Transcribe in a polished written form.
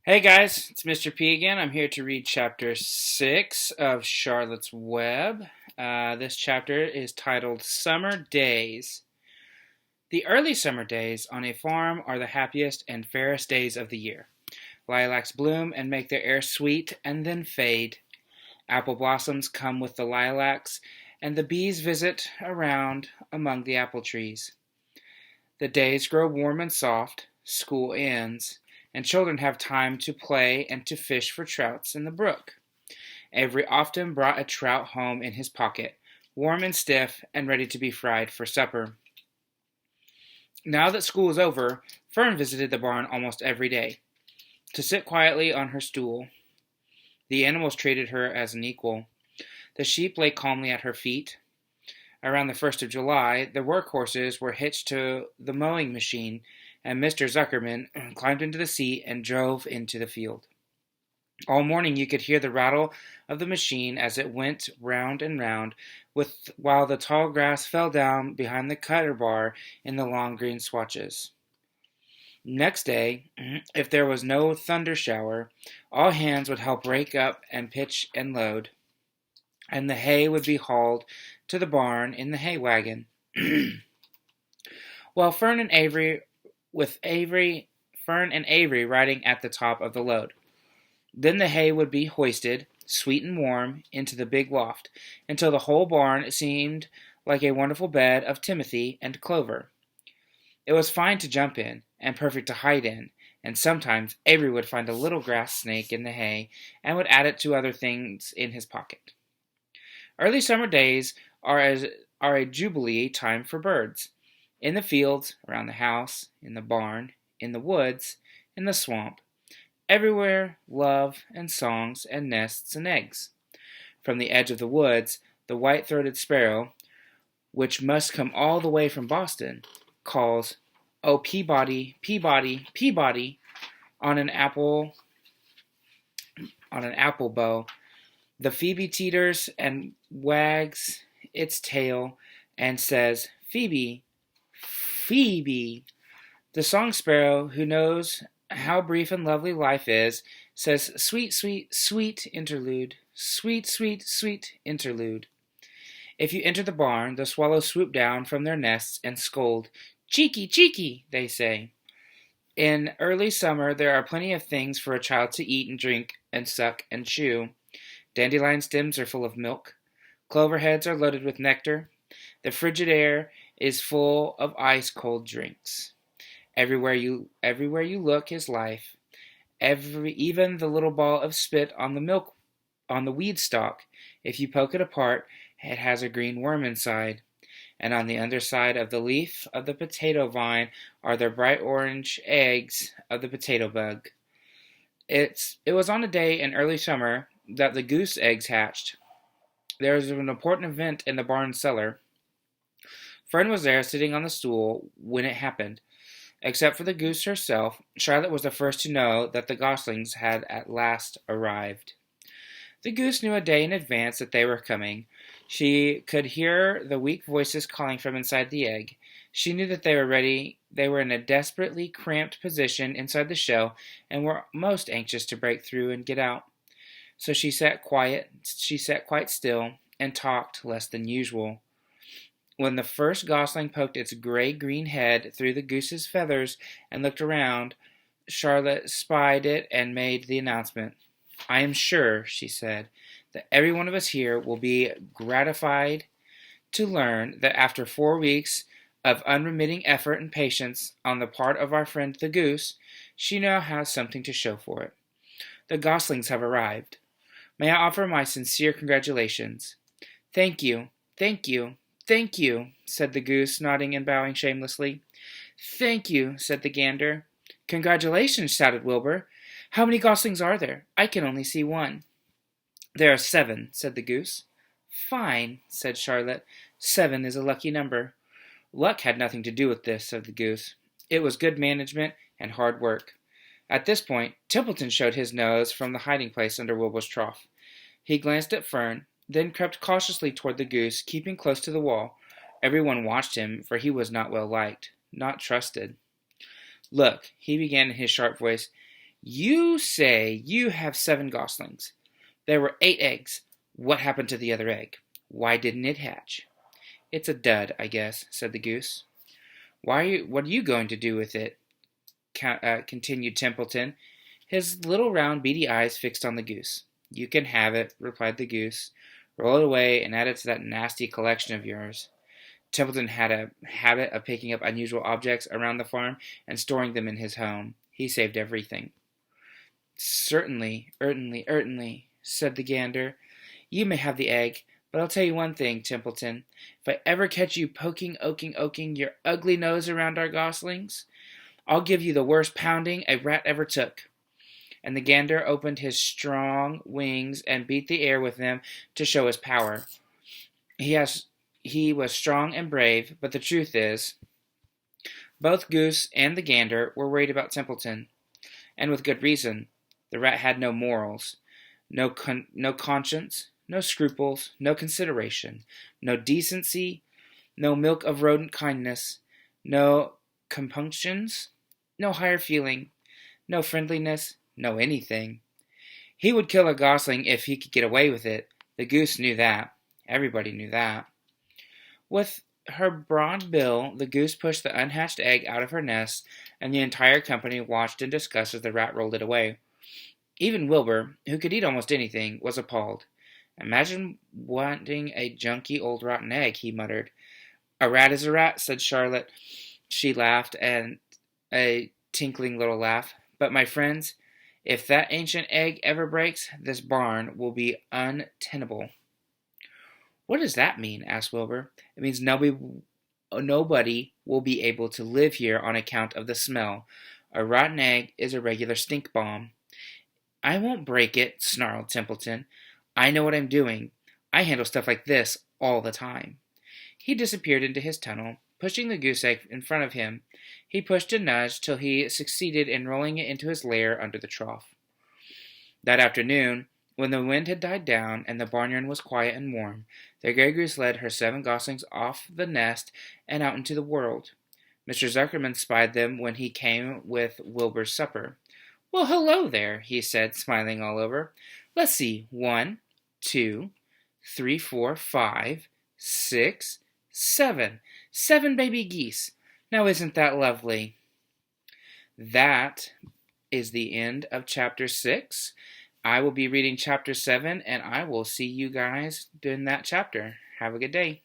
Hey guys, it's Mr. P again. I'm here to read chapter 6 of Charlotte's Web. This chapter is titled Summer Days. The early summer days on a farm are the happiest and fairest days of the year. Lilacs bloom and make their air sweet and then fade. Apple blossoms come with the lilacs, and the bees visit around among the apple trees. The days grow warm and soft, school ends, and children have time to play and to fish for trouts in the brook. Avery often brought a trout home in his pocket, warm and stiff and ready to be fried for supper. Now that school was over, Fern visited the barn almost every day, to sit quietly on her stool. The animals treated her as an equal. The sheep lay calmly at her feet. Around the 1st of July, the workhorses were hitched to the mowing machine, and Mr. Zuckerman climbed into the seat and drove into the field. All morning you could hear the rattle of the machine as it went round and round, while the tall grass fell down behind the cutter bar in the long green swatches. Next day, if there was no thunder shower, all hands would help rake up and pitch and load, and the hay would be hauled to the barn in the hay wagon. While Fern and Avery riding at the top of the load. Then the hay would be hoisted, sweet and warm, into the big loft, until the whole barn seemed like a wonderful bed of timothy and clover. It was fine to jump in, and perfect to hide in, and sometimes Avery would find a little grass snake in the hay, and would add it to other things in his pocket. Early summer days are a jubilee time for birds. In the fields, around the house, in the barn, in the woods, in the swamp. Everywhere love and songs and nests and eggs. From the edge of the woods, the white-throated sparrow, which must come all the way from Boston, calls, "Oh, Peabody, Peabody, Peabody," on an apple bough. The phoebe teeters and wags its tail and says, "Phoebe, Phoebe." The song sparrow, who knows how brief and lovely life is, says, "Sweet, sweet, sweet interlude, sweet, sweet, sweet interlude." If you enter the barn, the swallows swoop down from their nests and scold. "Cheeky, cheeky," they say. In early summer there are plenty of things for a child to eat and drink and suck and chew. Dandelion stems are full of milk. Clover heads are loaded with nectar. The frigid air is full of ice-cold drinks. Everywhere you look is life. Even the little ball of spit on the weed stalk. If you poke it apart, it has a green worm inside. And on the underside of the leaf of the potato vine are the bright orange eggs of the potato bug. It was on a day in early summer that the goose eggs hatched. There was an important event in the barn cellar. Fern was there, sitting on the stool, when it happened. Except for the goose herself, Charlotte was the first to know that the goslings had at last arrived. The goose knew a day in advance that they were coming. She could hear the weak voices calling from inside the egg. She knew that they were ready. They were in a desperately cramped position inside the shell and were most anxious to break through and get out. So she sat quite still and talked less than usual. When the first gosling poked its gray-green head through the goose's feathers and looked around, Charlotte spied it and made the announcement. "I am sure," she said, "that every one of us here will be gratified to learn that after 4 weeks of unremitting effort and patience on the part of our friend the goose, she now has something to show for it. The goslings have arrived. May I offer my sincere congratulations?" "Thank you, thank you, thank you," said the goose, nodding and bowing shamelessly. "Thank you," said the gander. "Congratulations," shouted Wilbur. "How many goslings are there? I can only see one." "There are 7," said the goose. "Fine," said Charlotte. 7 is a lucky number." "Luck had nothing to do with this," said the goose. "It was good management and hard work." At this point, Templeton showed his nose from the hiding place under Wilbur's trough. He glanced at Fern, then crept cautiously toward the goose, keeping close to the wall. Everyone watched him, for he was not well liked, not trusted. "Look," he began in his sharp voice, You say you have 7 goslings. There were 8 eggs. What happened to the other egg? Why didn't it hatch? It's a dud, I guess, said the goose. What are you going to do with it? Continued Templeton, his little round beady eyes fixed on the goose. You can have it, replied the goose. Roll it away and add it to that nasty collection of yours. Templeton had a habit of picking up unusual objects around the farm and storing them in his home. He saved everything. Certainly, certainly, said the gander. You may have the egg, but I'll tell you one thing, Templeton. If I ever catch you oking your ugly nose around our goslings, I'll give you the worst pounding a rat ever took. And the gander opened his strong wings and beat the air with them to show his power. He was strong and brave, but the truth is, both Goose and the gander were worried about Templeton, and with good reason. The rat had no morals, no conscience, no scruples, no consideration, no decency, no milk of rodent kindness, no compunctions, no higher feeling, no friendliness, no anything. He would kill a gosling if he could get away with it. The goose knew that. Everybody knew that. With her broad bill, the goose pushed the unhatched egg out of her nest, and the entire company watched in disgust as the rat rolled it away. Even Wilbur, who could eat almost anything, was appalled. Imagine wanting a junky old rotten egg, he muttered. A rat is a rat, said Charlotte. She laughed, and a tinkling little laugh. But my friends, if that ancient egg ever breaks, this barn will be untenable. What does that mean? Asked Wilbur. It means nobody will be able to live here on account of the smell. A rotten egg is a regular stink bomb. I won't break it, snarled Templeton. I know what I'm doing. I handle stuff like this all the time. He disappeared into his tunnel, pushing the goose egg in front of him. He pushed and nudged till he succeeded in rolling it into his lair under the trough. That afternoon, when the wind had died down and the barnyard was quiet and warm, the gray goose led her 7 goslings off the nest and out into the world. Mr. Zuckerman spied them when he came with Wilbur's supper. Well, hello there, he said, smiling all over. Let's see, 1, 2, 3, 4, 5, 6, 7. 7 baby geese. Now isn't that lovely? That is the end of chapter 6. I will be reading chapter 7, and I will see you guys in that chapter. Have a good day.